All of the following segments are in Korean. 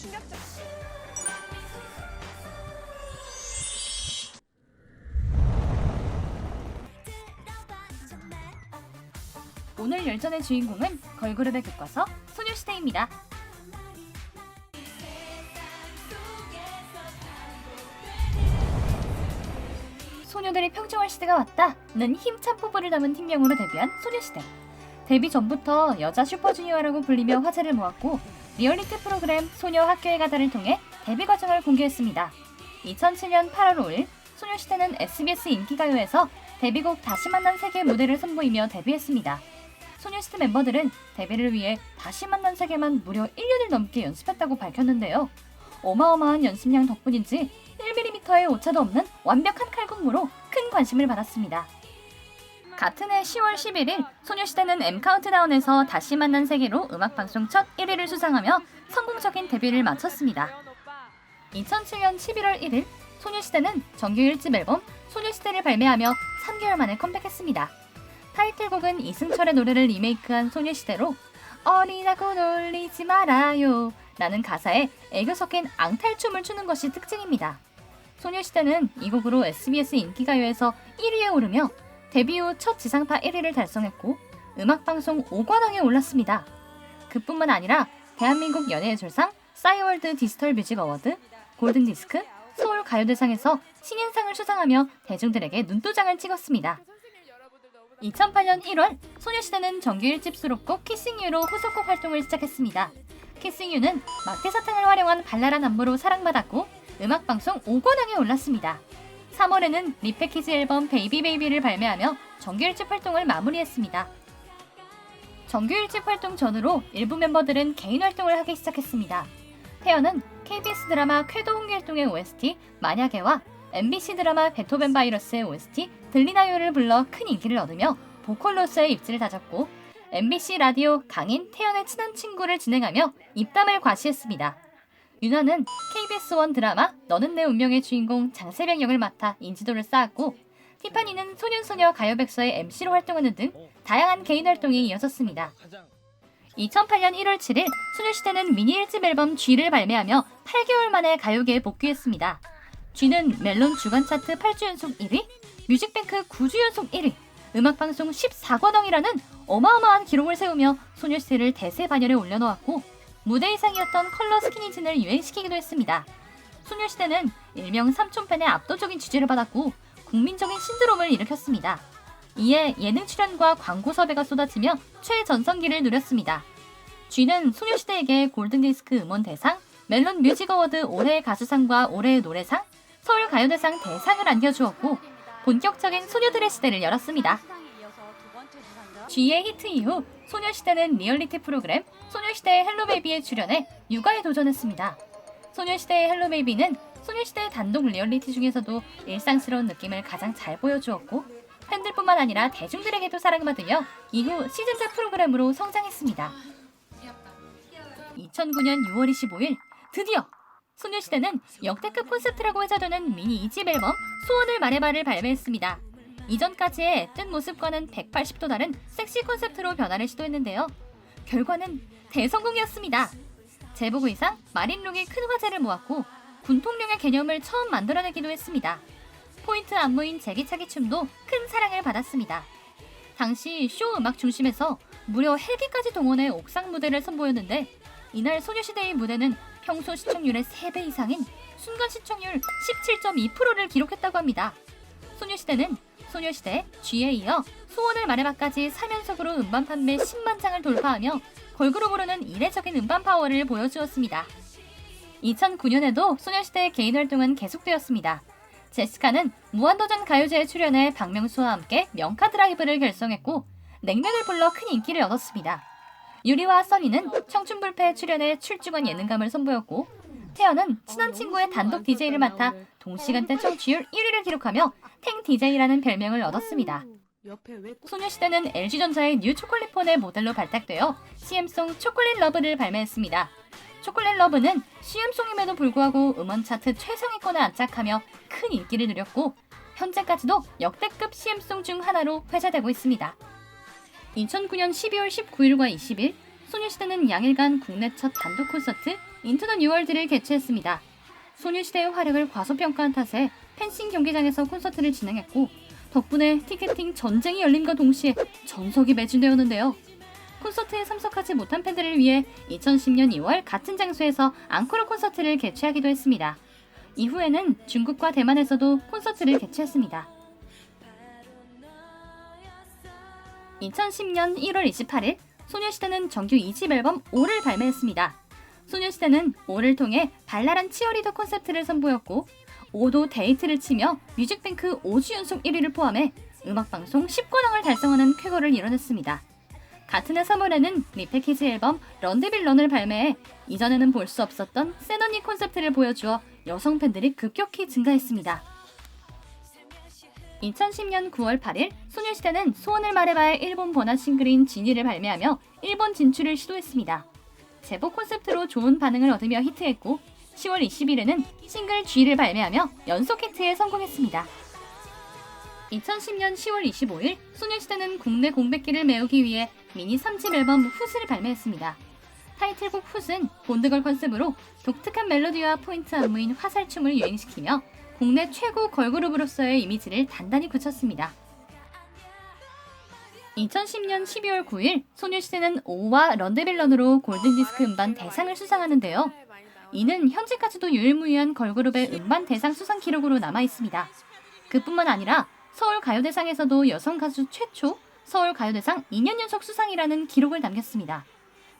충격적. 오늘 열전의 주인공은 걸그룹의 교과서 소녀시대입니다. 소녀들이 평정할 시대가 왔다는 힘찬 포부를 담은 팀명으로 데뷔한 소녀시대. 데뷔 전부터 여자 슈퍼주니어라고 불리며 화제를 모았고 리얼리티 프로그램 소녀 학교에 가다를 통해 데뷔 과정을 공개했습니다. 2007년 8월 5일 소녀시대는 SBS 인기가요에서 데뷔곡 다시 만난 세계 무대를 선보이며 데뷔했습니다. 소녀시대 멤버들은 데뷔를 위해 다시 만난 세계만 무려 1년을 넘게 연습했다고 밝혔는데요. 어마어마한 연습량 덕분인지 1mm의 오차도 없는 완벽한 칼군무로 큰 관심을 받았습니다. 같은 해 10월 11일 소녀시대는 M카운트다운에서 다시 만난 세계로 음악방송 첫 1위를 수상하며 성공적인 데뷔를 마쳤습니다. 2007년 11월 1일 소녀시대는 정규 1집 앨범 소녀시대를 발매하며 3개월 만에 컴백했습니다. 타이틀곡은 이승철의 노래를 리메이크한 소녀시대로 어리다고 놀리지 말아요 라는 가사에 애교 섞인 앙탈춤을 추는 것이 특징입니다. 소녀시대는 이 곡으로 SBS 인기가요에서 1위에 오르며 데뷔 후 첫 지상파 1위를 달성했고 음악방송 5관왕에 올랐습니다. 그뿐만 아니라 대한민국 연예의 졸상, 싸이월드 디지털 뮤직 어워드, 골든디스크, 서울 가요대상에서 신인상을 수상하며 대중들에게 눈도장을 찍었습니다. 2008년 1월 소녀시대는 정규 1집 수록곡 키싱 유로 후속곡 활동을 시작했습니다. 키싱 유는 막대사탕을 활용한 발랄한 안무로 사랑받았고 음악방송 5관왕에 올랐습니다. 3월에는 리패키지 앨범 베이비 베이비를 발매하며 정규 1집 활동을 마무리했습니다. 정규 1집 활동 전후로 일부 멤버들은 개인 활동을 하기 시작했습니다. 태연은 KBS 드라마 쾌도 홍길동의 OST 만약에와 MBC 드라마 베토벤 바이러스의 OST 들리나요를 불러 큰 인기를 얻으며 보컬로서의 입지를 다졌고 MBC 라디오 강인 태연의 친한 친구를 진행하며 입담을 과시했습니다. 윤하는 KBS1 드라마 너는 내 운명의 주인공 장세병 역을 맡아 인지도를 쌓았고 티파니는 소년소녀 가요백서의 MC로 활동하는 등 다양한 개인 활동이 이어졌습니다. 2008년 1월 7일 소녀시대는 미니 1집 앨범 G를 발매하며 8개월 만에 가요계에 복귀했습니다. G는 멜론 주간 차트 8주 연속 1위, 뮤직뱅크 9주 연속 1위, 음악방송 14관왕이라는 어마어마한 기록을 세우며 소녀시대를 대세 반열에 올려놓았고 무대 이상이었던 컬러 스키니진을 유행시키기도 했습니다. 소녀시대는 일명 삼촌팬의 압도적인 지지를 받았고 국민적인 신드롬을 일으켰습니다. 이에 예능 출연과 광고 섭외가 쏟아지며 최전성기를 누렸습니다. G는 소녀시대에게 골든디스크 음원 대상, 멜론 뮤직 어워드 올해의 가수상과 올해의 노래상, 서울 가요대상 대상을 안겨주었고 본격적인 소녀들의 시대를 열었습니다. G의 히트 이후 소녀시대는 리얼리티 프로그램 소녀시대의 헬로베이비에 출연해 육아에 도전했습니다. 소녀시대의 헬로베이비는 소녀시대의 단독 리얼리티 중에서도 일상스러운 느낌을 가장 잘 보여주었고 팬들뿐만 아니라 대중들에게도 사랑받으며 이후 시즌제 프로그램으로 성장했습니다. 2009년 6월 25일 드디어 소녀시대는 역대급 콘셉트라고 회자되는 미니 2집 앨범 소원을 말해봐를 발매했습니다. 이전까지의 뜬 모습과는 180도 다른 섹시 콘셉트로 변화를 시도했는데요. 결과는 대성공이었습니다. 제복 의상, 마린룩이 큰 화제를 모았고 군통령의 개념을 처음 만들어내기도 했습니다. 포인트 안무인 제기차기 춤도 큰 사랑을 받았습니다. 당시 쇼 음악 중심에서 무려 헬기까지 동원해 옥상 무대를 선보였는데 이날 소녀시대의 무대는 평소 시청률의 3배 이상인 순간 시청률 17.2%를 기록했다고 합니다. 소녀시대는 소녀시대 G에 이어 소원을 말해봐까지 3연속으로 음반 판매 10만 장을 돌파하며 걸그룹으로는 이례적인 음반 파워를 보여주었습니다. 2009년에도 소녀시대의 개인 활동은 계속되었습니다. 제시카는 무한도전 가요제에 출연해 박명수와 함께 명카 드라이브를 결성했고 냉면을 불러 큰 인기를 얻었습니다. 유리와 써니는 청춘불패에 출연해 출중한 예능감을 선보였고 태연은 친한 친구의 단독 DJ를 맡아 동시간대 청취율 1위를 기록하며 탱 DJ라는 별명을 얻었습니다. 소녀시대는 LG전자의 뉴 초콜릿폰의 모델로 발탁되어 CM송 초콜릿 러브를 발매했습니다. 초콜릿 러브는 CM송임에도 불구하고 음원 차트 최상위권에 안착하며 큰 인기를 누렸고 현재까지도 역대급 CM송 중 하나로 회자되고 있습니다. 2009년 12월 19일과 20일 소녀시대는 양일간 국내 첫 단독 콘서트 인투 더 뉴월드를 개최했습니다. 소녀시대의 화력을 과소평가한 탓에 펜싱 경기장에서 콘서트를 진행했고 덕분에 티켓팅 전쟁이 열림과 동시에 전석이 매진되었는데요. 콘서트에 참석하지 못한 팬들을 위해 2010년 2월 같은 장소에서 앙코르 콘서트를 개최하기도 했습니다. 이후에는 중국과 대만에서도 콘서트를 개최했습니다. 2010년 1월 28일 소녀시대는 정규 2집 앨범 오를 발매했습니다. 소녀시대는 오를 통해 발랄한 치어리더 콘셉트를 선보였고 오도 데이트를 치며 뮤직뱅크 5주 연속 1위를 포함해 음악방송 10관왕을 달성하는 쾌거를 이뤄냈습니다. 같은 해 3월에는 리패키지 앨범 런데빌 런을 발매해 이전에는 볼 수 없었던 센 언니 콘셉트를 보여주어 여성 팬들이 급격히 증가했습니다. 2010년 9월 8일 소녀시대는 소원을 말해봐의 일본 번안 싱글인 지니를 발매하며 일본 진출을 시도했습니다. 제복 콘셉트로 좋은 반응을 얻으며 히트했고 10월 20일에는 싱글 G를 발매하며 연속 히트에 성공했습니다. 2010년 10월 25일 소녀시대는 국내 공백기를 메우기 위해 미니 3집 앨범 훗을 발매했습니다. 타이틀곡 훗은 본드걸 컨셉으로 독특한 멜로디와 포인트 안무인 화살춤을 유행시키며 국내 최고 걸그룹으로서의 이미지를 단단히 굳혔습니다. 2010년 12월 9일 소녀시대는 오와 런데빌런으로 골든디스크 음반 대상을 수상하는데요. 이는 현재까지도 유일무이한 걸그룹의 음반 대상 수상 기록으로 남아있습니다. 그뿐만 아니라 서울가요대상에서도 여성 가수 최초 서울가요대상 2년 연속 수상이라는 기록을 남겼습니다.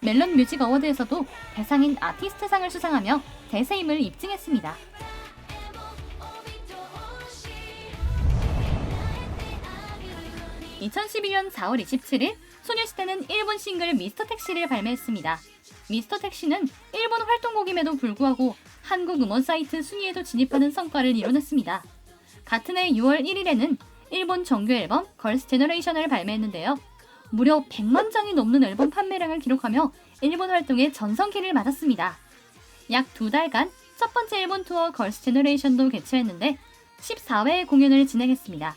멜론 뮤직 어워드에서도 대상인 아티스트상을 수상하며 대세임을 입증했습니다. 2012년 4월 27일 소녀시대는 일본 싱글 미스터 택시를 발매했습니다. 미스터 택시는 일본 활동곡임에도 불구하고 한국 음원 사이트 순위에도 진입하는 성과를 이뤄냈습니다. 같은 해 6월 1일에는 일본 정규 앨범 걸스 제너레이션을 발매했는데요. 무려 100만 장이 넘는 앨범 판매량을 기록하며 일본 활동의 전성기를 맞았습니다. 약 2달간 첫 번째 일본 투어 걸스 제너레이션도 개최했는데 14회의 공연을 진행했습니다.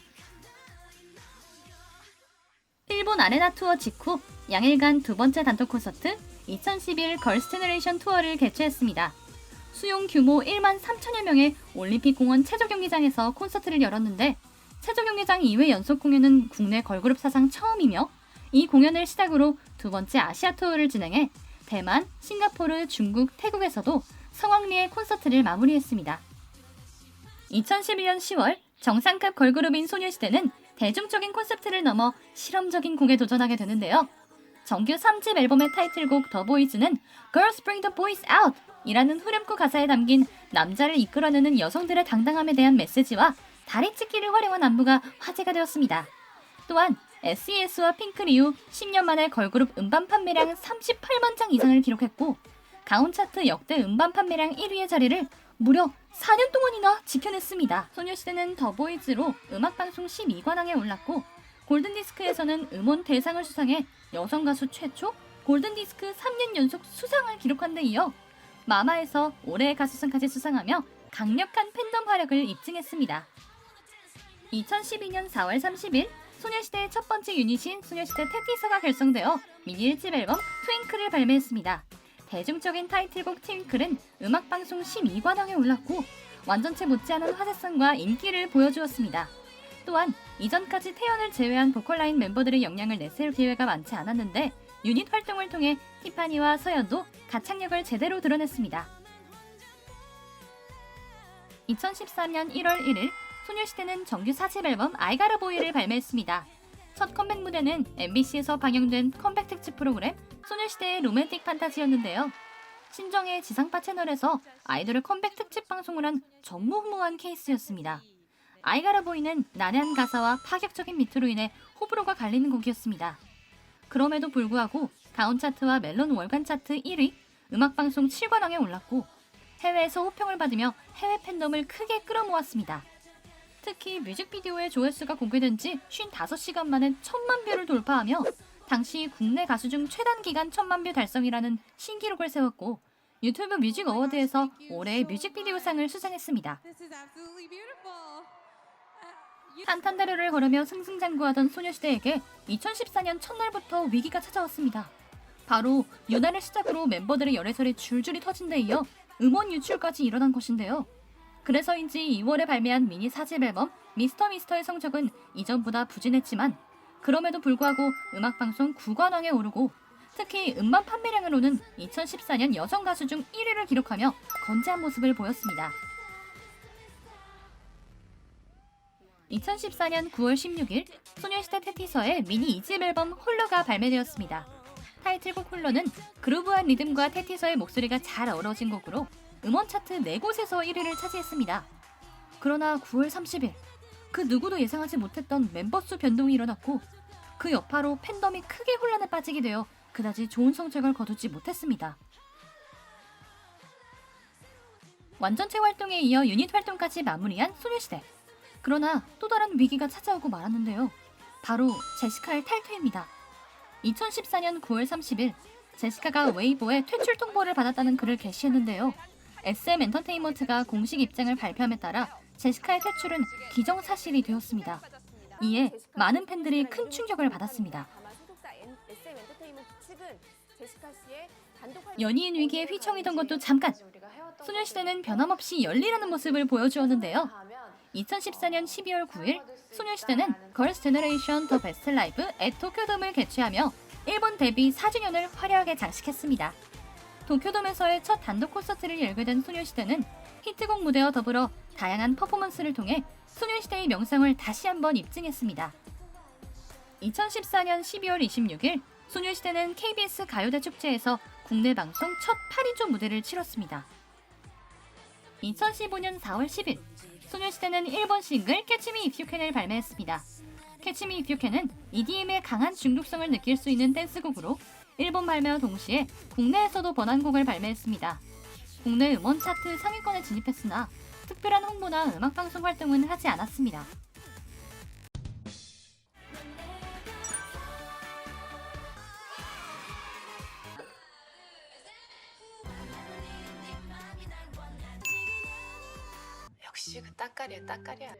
일본 아레나 투어 직후 양일간 두 번째 단독 콘서트 2011 걸스 제너레이션 투어를 개최했습니다. 수용 규모 1만 3천여 명의 올림픽 공원 체조 경기장에서 콘서트를 열었는데 체조 경기장 2회 연속 공연은 국내 걸그룹 사상 처음이며 이 공연을 시작으로 두 번째 아시아 투어를 진행해 대만, 싱가포르, 중국, 태국에서도 성황리에 콘서트를 마무리했습니다. 2011년 10월 정상급 걸그룹인 소녀시대는 대중적인 콘셉트를 넘어 실험적인 곡에 도전하게 되는데요. 정규 3집 앨범의 타이틀곡 더 보이즈는 Girls Bring the Boys Out! 이라는 후렴구 가사에 담긴 남자를 이끌어내는 여성들의 당당함에 대한 메시지와 다리 찢기를 활용한 안무가 화제가 되었습니다. 또한 SES와 핑클 이후 10년 만에 걸그룹 음반 판매량 38만 장 이상을 기록했고 가온 차트 역대 음반 판매량 1위의 자리를 무려 4년 동안이나 지켜냈습니다. 소녀시대는 더보이즈로 음악방송 12관왕에 올랐고 골든디스크에서는 음원 대상을 수상해 여성 가수 최초 골든디스크 3년 연속 수상을 기록한 데 이어 마마에서 올해의 가수상까지 수상하며 강력한 팬덤 활약을 입증했습니다. 2012년 4월 30일 소녀시대의 첫 번째 유닛인 소녀시대 테티서가 결성되어 미니 1집 앨범 트윙클을 발매했습니다. 대중적인 타이틀곡 트윙클은 음악방송 12관왕에 올랐고 완전체 못지않은 화제성과 인기를 보여주었습니다. 또한 이전까지 태연을 제외한 보컬라인 멤버들의 역량을 내세울 기회가 많지 않았는데 유닛 활동을 통해 티파니와 서연도 가창력을 제대로 드러냈습니다. 2013년 1월 1일 소녀시대는 정규 4집 앨범 I Got a Boy를 발매했습니다. 첫 컴백 무대는 MBC에서 방영된 컴백 특집 프로그램 소녀시대의 로맨틱 판타지였는데요. 신정의 지상파 채널에서 아이돌의 컴백 특집 방송을 한 전무후무한 케이스였습니다. I Got a Boy는 난해한 가사와 파격적인 비트로 인해 호불호가 갈리는 곡이었습니다. 그럼에도 불구하고 가온 차트와 멜론 월간 차트 1위, 음악방송 7관왕에 올랐고 해외에서 호평을 받으며 해외 팬덤을 크게 끌어모았습니다. 특히 뮤직비디오의 조회수가 공개된 지 55시간 만에 1000만 뷰를 돌파하며 당시 국내 가수 중 최단기간 1000만 뷰 달성이라는 신기록을 세웠고 유튜브 뮤직 어워드에서 올해의 뮤직비디오상을 수상했습니다. 탄탄다리를 걸으며 승승장구하던 소녀시대에게 2014년 첫날부터 위기가 찾아왔습니다. 바로 유나를 시작으로 멤버들의 열애설이 줄줄이 터진 데 이어 음원 유출까지 일어난 것인데요. 그래서인지 2월에 발매한 미니 4집 앨범 미스터 미스터의 성적은 이전보다 부진했지만 그럼에도 불구하고 음악방송 9관왕에 오르고 특히 음반 판매량으로는 2014년 여성 가수 중 1위를 기록하며 건재한 모습을 보였습니다. 2014년 9월 16일 소녀시대 테티서의 미니 2집 앨범 홀로가 발매되었습니다. 타이틀곡 홀로는 그루브한 리듬과 테티서의 목소리가 잘 어우러진 곡으로 음원 차트 4곳에서 1위를 차지했습니다. 그러나 9월 30일 그 누구도 예상하지 못했던 멤버 수 변동이 일어났고 그 여파로 팬덤이 크게 혼란에 빠지게 되어 그다지 좋은 성적을 거두지 못했습니다. 완전체 활동에 이어 유닛 활동까지 마무리한 소녀시대. 그러나 또 다른 위기가 찾아오고 말았는데요. 바로 제시카의 탈퇴입니다. 2014년 9월 30일 제시카가 웨이보에 퇴출 통보를 받았다는 글을 게시했는데요. SM 엔터테인먼트가 공식 입장을 발표함에 따라 제시카의 퇴출은 기정사실이 되었습니다. 이에 많은 팬들이 큰 충격을 받았습니다. 연예인 위기에 휘청이던 것도 잠깐! 소녀시대는 변함없이 열일하는 모습을 보여주었는데요. 2014년 12월 9일 소녀시대는 걸스 제너레이션 더 베스트 라이브 앳 도쿄돔을 개최하며 일본 데뷔 4주년을 화려하게 장식했습니다. 도쿄돔에서의 첫 단독 콘서트를 열게 된 소녀시대는 히트곡 무대와 더불어 다양한 퍼포먼스를 통해 소녀시대의 명성을 다시 한번 입증했습니다. 2014년 12월 26일 소녀시대는 KBS 가요대 축제에서 국내 방송 첫 8인조 무대를 치렀습니다. 2015년 4월 10일 소녀시대는 일본 싱글 캐치 미 if you can을 발매했습니다. 캐치 미 if you can은 EDM의 강한 중독성을 느낄 수 있는 댄스곡으로 일본 발매와 동시에 국내에서도 번안곡을 발매했습니다. 국내 음원 차트 상위권에 진입했으나 특별한 홍보나 음악방송 활동은 하지 않았습니다. 역시 그 따까리야 따까리야.